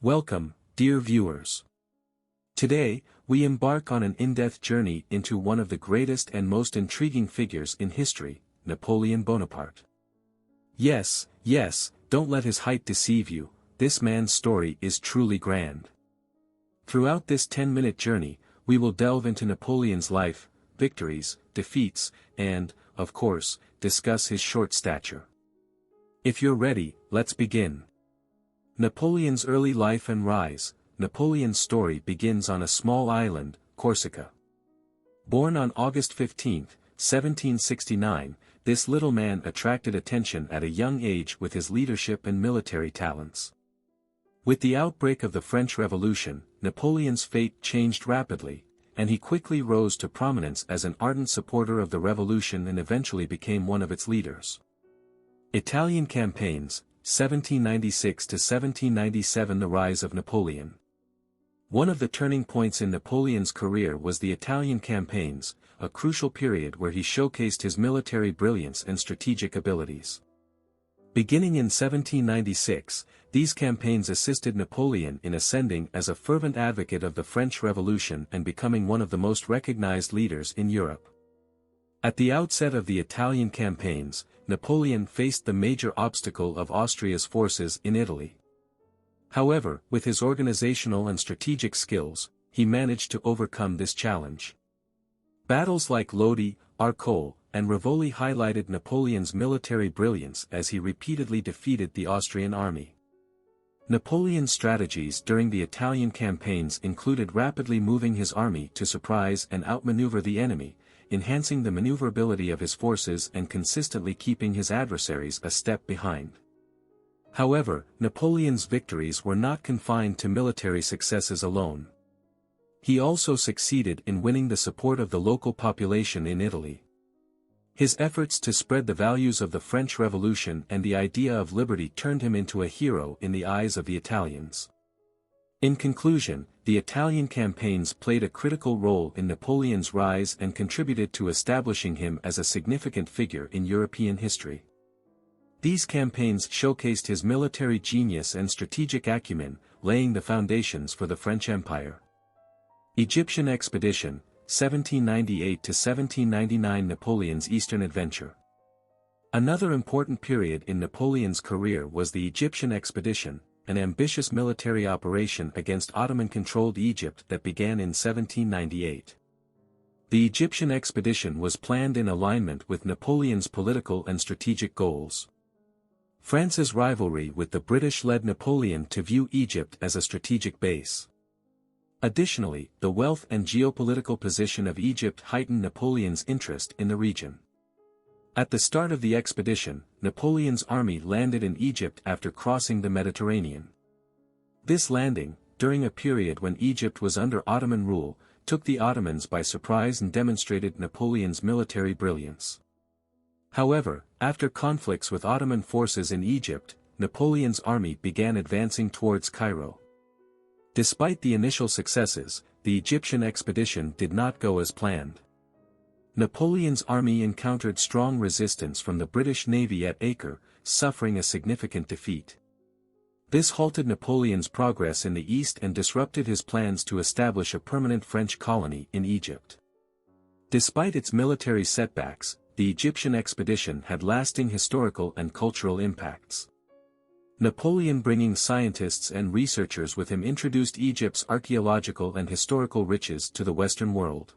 Welcome, dear viewers. Today, we embark on an in-depth journey into one of the greatest and most intriguing figures in history, Napoleon Bonaparte. Yes, don't let his height deceive you, this man's story is truly grand. Throughout this 10-minute journey, we will delve into Napoleon's life, victories, defeats, and, of course, discuss his short stature. If you're ready, let's begin. Napoleon's early life and rise. Napoleon's story begins on a small island, Corsica. Born on August 15, 1769, this little man attracted attention at a young age with his leadership and military talents. With the outbreak of the French Revolution, Napoleon's fate changed rapidly, and he quickly rose to prominence as an ardent supporter of the revolution and eventually became one of its leaders. Italian campaigns, 1796 to 1797. The rise of Napoleon. One of the turning points in Napoleon's career was the Italian campaigns, a crucial period where he showcased his military brilliance and strategic abilities. Beginning in 1796, these campaigns assisted Napoleon in ascending as a fervent advocate of the French Revolution and becoming one of the most recognized leaders in Europe. At the outset of the Italian campaigns, Napoleon faced the major obstacle of Austria's forces in Italy. However, with his organizational and strategic skills, he managed to overcome this challenge. Battles like Lodi, Arcole, and Rivoli highlighted Napoleon's military brilliance as he repeatedly defeated the Austrian army. Napoleon's strategies during the Italian campaigns included rapidly moving his army to surprise and outmaneuver the enemy, enhancing the maneuverability of his forces and consistently keeping his adversaries a step behind. However, Napoleon's victories were not confined to military successes alone. He also succeeded in winning the support of the local population in Italy. His efforts to spread the values of the French Revolution and the idea of liberty turned him into a hero in the eyes of the Italians. In conclusion, the Italian campaigns played a critical role in Napoleon's rise and contributed to establishing him as a significant figure in European history. These campaigns showcased his military genius and strategic acumen, laying the foundations for the French Empire. Egyptian Expedition, 1798 to 1799. Napoleon's Eastern Adventure. Another important period in Napoleon's career was the Egyptian Expedition, an ambitious military operation against Ottoman-controlled Egypt that began in 1798. The Egyptian expedition was planned in alignment with Napoleon's political and strategic goals. France's rivalry with the British led Napoleon to view Egypt as a strategic base. Additionally, the wealth and geopolitical position of Egypt heightened Napoleon's interest in the region. At the start of the expedition, Napoleon's army landed in Egypt after crossing the Mediterranean. This landing, during a period when Egypt was under Ottoman rule, took the Ottomans by surprise and demonstrated Napoleon's military brilliance. However, after conflicts with Ottoman forces in Egypt, Napoleon's army began advancing towards Cairo. Despite the initial successes, the Egyptian expedition did not go as planned. Napoleon's army encountered strong resistance from the British Navy at Acre, suffering a significant defeat. This halted Napoleon's progress in the east and disrupted his plans to establish a permanent French colony in Egypt. Despite its military setbacks, the Egyptian expedition had lasting historical and cultural impacts. Napoleon, bringing scientists and researchers with him, introduced Egypt's archaeological and historical riches to the Western world.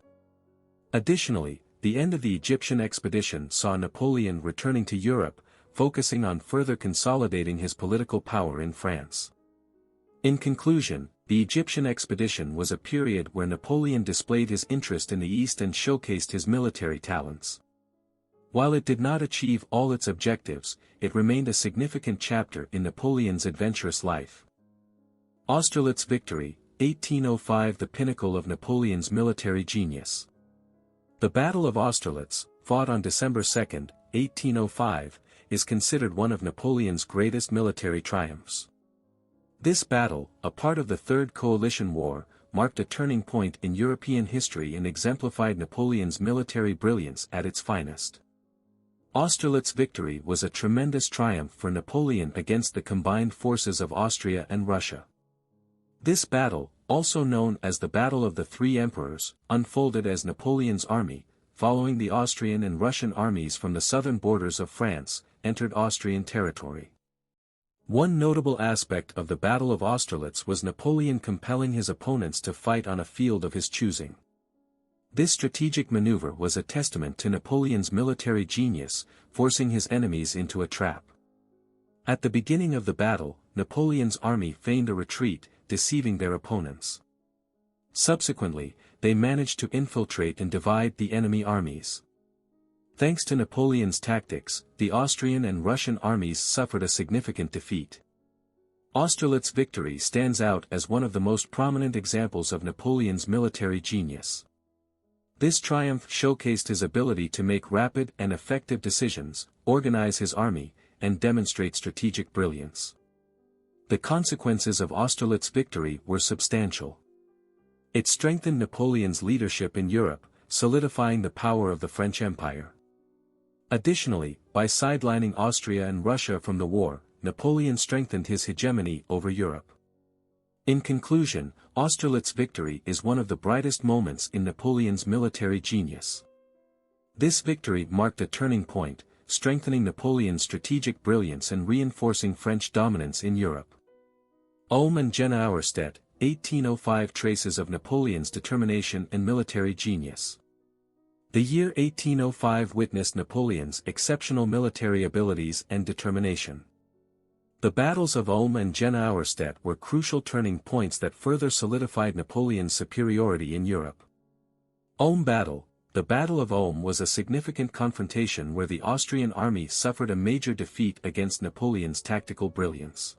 Additionally, the end of the Egyptian expedition saw Napoleon returning to Europe, focusing on further consolidating his political power in France. In conclusion, the Egyptian expedition was a period where Napoleon displayed his interest in the East and showcased his military talents. While it did not achieve all its objectives, it remained a significant chapter in Napoleon's adventurous life. Austerlitz victory, 1805. The pinnacle of Napoleon's military genius. The Battle of Austerlitz, fought on December 2, 1805, is considered one of Napoleon's greatest military triumphs. This battle, a part of the Third Coalition War, marked a turning point in European history and exemplified Napoleon's military brilliance at its finest. Austerlitz victory was a tremendous triumph for Napoleon against the combined forces of Austria and Russia. This battle, also known as the Battle of the Three Emperors, unfolded as Napoleon's army, following the Austrian and Russian armies from the southern borders of France, entered Austrian territory. One notable aspect of the Battle of Austerlitz was Napoleon compelling his opponents to fight on a field of his choosing. This strategic maneuver was a testament to Napoleon's military genius, forcing his enemies into a trap. At the beginning of the battle, Napoleon's army feigned a retreat, deceiving their opponents. Subsequently, they managed to infiltrate and divide the enemy armies. Thanks to Napoleon's tactics, the Austrian and Russian armies suffered a significant defeat. Austerlitz's victory stands out as one of the most prominent examples of Napoleon's military genius. This triumph showcased his ability to make rapid and effective decisions, organize his army, and demonstrate strategic brilliance. The consequences of Austerlitz's victory were substantial. It strengthened Napoleon's leadership in Europe, solidifying the power of the French Empire. Additionally, by sidelining Austria and Russia from the war, Napoleon strengthened his hegemony over Europe. In conclusion, Austerlitz's victory is one of the brightest moments in Napoleon's military genius. This victory marked a turning point, strengthening Napoleon's strategic brilliance and reinforcing French dominance in Europe. Ulm and Jena Auerstedt, 1805 Traces of Napoleon's determination and military genius. The year 1805 witnessed Napoleon's exceptional military abilities and determination. The battles of Ulm and Jena Auerstedt were crucial turning points that further solidified Napoleon's superiority in Europe. Ulm Battle. The Battle of Ulm was a significant confrontation where the Austrian army suffered a major defeat against Napoleon's tactical brilliance.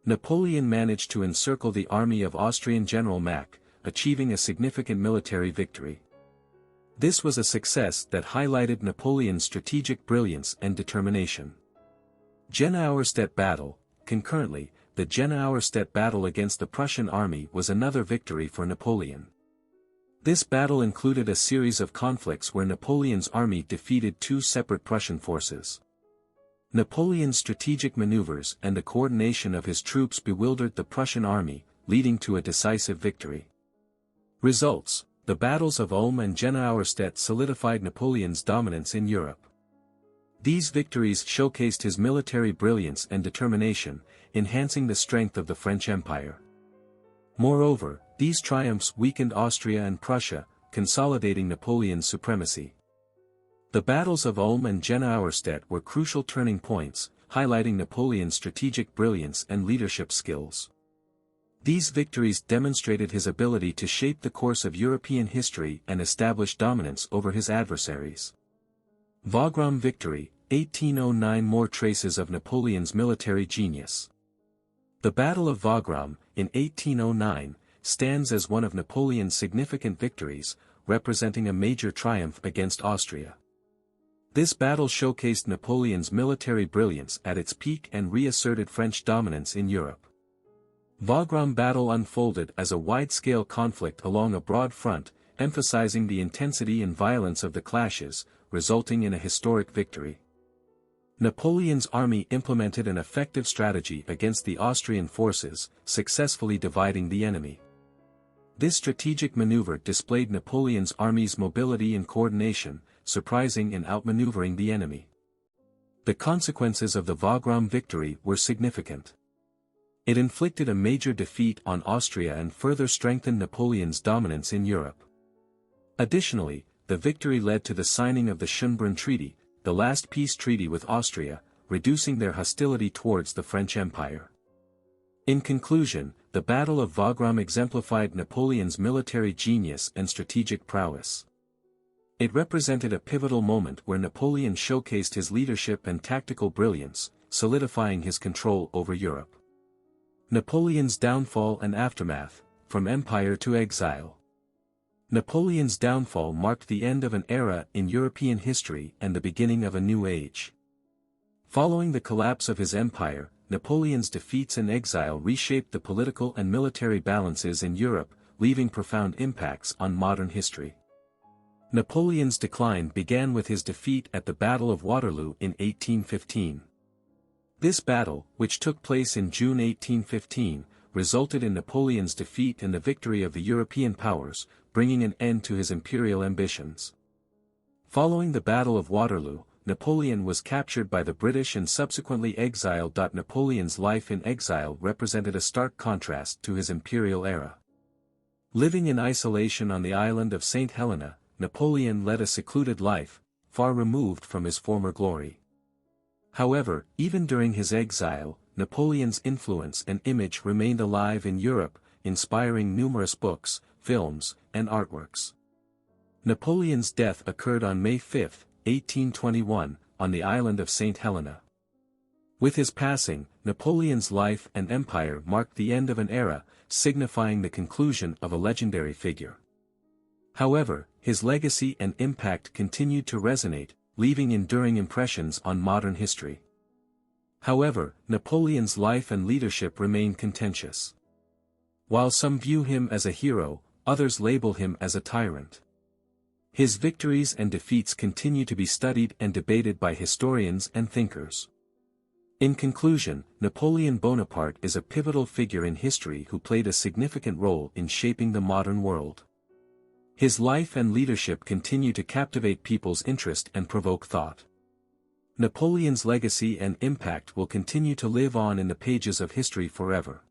Napoleon managed to encircle the army of Austrian General Mack, achieving a significant military victory. This was a success that highlighted Napoleon's strategic brilliance and determination. Jena Auerstedt Battle. Concurrently, the Jena Auerstedt battle against the Prussian army was another victory for Napoleon. This battle included a series of conflicts where Napoleon's army defeated two separate Prussian forces. Napoleon's strategic maneuvers and the coordination of his troops bewildered the Prussian army, leading to a decisive victory. Results. The battles of Ulm and Jena Auerstedt solidified Napoleon's dominance in Europe. These victories showcased his military brilliance and determination, enhancing the strength of the French Empire. Moreover, these triumphs weakened Austria and Prussia, consolidating Napoleon's supremacy. The battles of Ulm and Jena Auerstedt were crucial turning points, highlighting Napoleon's strategic brilliance and leadership skills. These victories demonstrated his ability to shape the course of European history and establish dominance over his adversaries. Wagram Victory, 1809 More traces of Napoleon's military genius. The Battle of Wagram, in 1809, stands as one of Napoleon's significant victories, representing a major triumph against Austria. This battle showcased Napoleon's military brilliance at its peak and reasserted French dominance in Europe. Wagram Battle unfolded as a wide-scale conflict along a broad front, emphasizing the intensity and violence of the clashes, resulting in a historic victory. Napoleon's army implemented an effective strategy against the Austrian forces, successfully dividing the enemy. This strategic maneuver displayed Napoleon's army's mobility and coordination, surprising and outmaneuvering the enemy. The consequences of the Wagram victory were significant. It inflicted a major defeat on Austria and further strengthened Napoleon's dominance in Europe. Additionally, the victory led to the signing of the Schönbrunn Treaty, the last peace treaty with Austria, reducing their hostility towards the French Empire. In conclusion, the Battle of Wagram exemplified Napoleon's military genius and strategic prowess. It represented a pivotal moment where Napoleon showcased his leadership and tactical brilliance, solidifying his control over Europe. Napoleon's downfall and aftermath, from empire to exile. Napoleon's downfall marked the end of an era in European history and the beginning of a new age. Following the collapse of his empire, Napoleon's defeats and exile reshaped the political and military balances in Europe, leaving profound impacts on modern history. Napoleon's decline began with his defeat at the Battle of Waterloo in 1815. This battle, which took place in June 1815, resulted in Napoleon's defeat and the victory of the European powers, bringing an end to his imperial ambitions. Following the Battle of Waterloo, Napoleon was captured by the British and subsequently exiled. Napoleon's life in exile represented a stark contrast to his imperial era. Living in isolation on the island of St. Helena, Napoleon led a secluded life, far removed from his former glory. However, even during his exile, Napoleon's influence and image remained alive in Europe, inspiring numerous books, films, and artworks. Napoleon's death occurred on May 5, 1821, on the island of St. Helena. With his passing, Napoleon's life and empire marked the end of an era, signifying the conclusion of a legendary figure. However, his legacy and impact continued to resonate, leaving enduring impressions on modern history. However, Napoleon's life and leadership remain contentious. While some view him as a hero, others label him as a tyrant. His victories and defeats continue to be studied and debated by historians and thinkers. In conclusion, Napoleon Bonaparte is a pivotal figure in history who played a significant role in shaping the modern world. His life and leadership continue to captivate people's interest and provoke thought. Napoleon's legacy and impact will continue to live on in the pages of history forever.